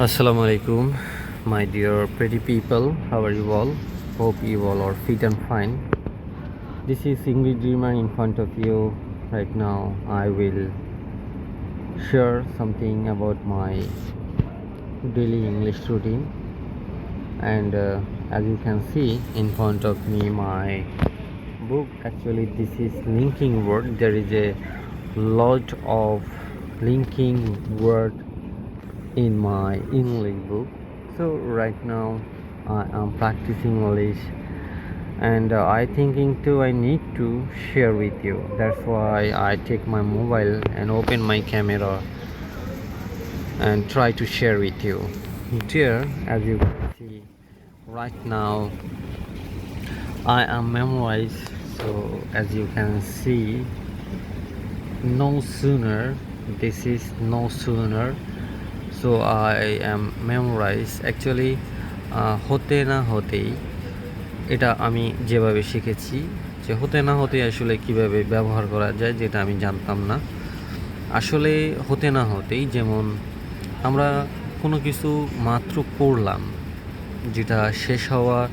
Assalamu alaikum, my dear pretty people. How are you all? Hope you all are fit and fine. This is English Dreamer in front of you. Right now, I will share something about my daily English routine. And as you can see in front of me, my book. Actually, this is linking word. There is a lot of linking word in my English book. So right now I am practicing English, and I thinking too I need to share with you. That's why I take my mobile and open my camera and try to share with you. Dear, as you can see right now, I am memorized. So as you can see, no sooner, this is no sooner. So I am memorized. Actually হতে না হতেই, এটা আমি যেভাবে শিখেছি যে হতে না হতেই আসলে কিভাবে ব্যবহার করা যায়, যেটা আমি জানতাম না। আসলে হতে না হতেই, যেমন আমরা কোনো কিছু মাত্র করলাম, যেটা শেষ হওয়ার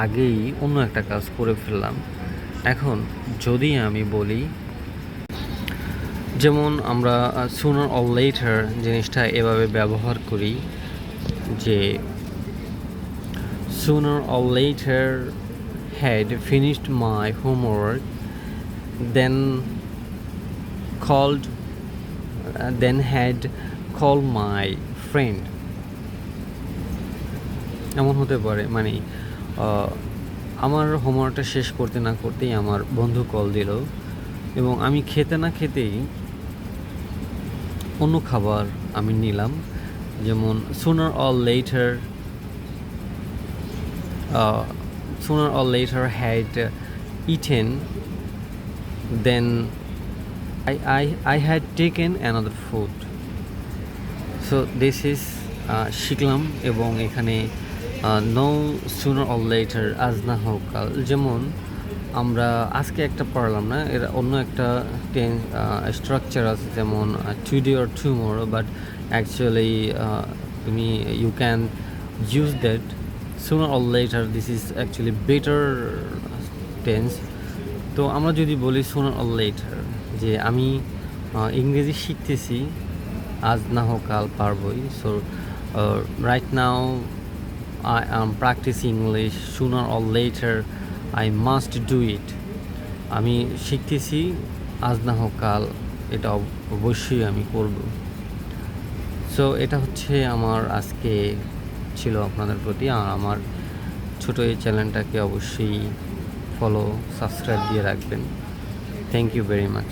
আগেই অন্য একটা কাজ করে ফেললাম। এখন যদি আমি বলি, যেমন আমরা সুনার অর লেটার জিনিসটা এভাবে ব্যবহার করি যে sooner or later had finished my homework, then had called my friend. এমন হতে পারে, মানে আমার হোমওয়ার্কটা শেষ করতে না করতেই আমার বন্ধু কল দিল, এবং আমি খেতে না খেতেই অন্য খাবার আমি নিলাম। যেমন sooner or later had eaten, then I had taken another food. So this is শিখলাম। এবং এখানে no sooner or later, আজ না হোক কাল, যেমন আমরা আজকে একটা পড়লাম না, এর অন্য একটা স্ট্রাকচার আছে, যেমন today or tomorrow, but actually তুমি you can use that sooner or later. This is actually better tense. তো আমরা যদি বলি sooner or later, যে আমি ইংরেজি শিখতেছি, আজ না হোক কাল পারবই। So right now I am practicing English. Sooner or later I must do it. আমি শিখতেছি, আজ না হোক কাল এটা অবশ্যই আমি করব। সো এটা হচ্ছে আমার আজকে ছিল আপনাদের প্রতি। আর আমার ছোট এই চ্যানেলটাকে অবশ্যই ফলো, সাবস্ক্রাইব দিয়ে রাখবেন। Thank you very much.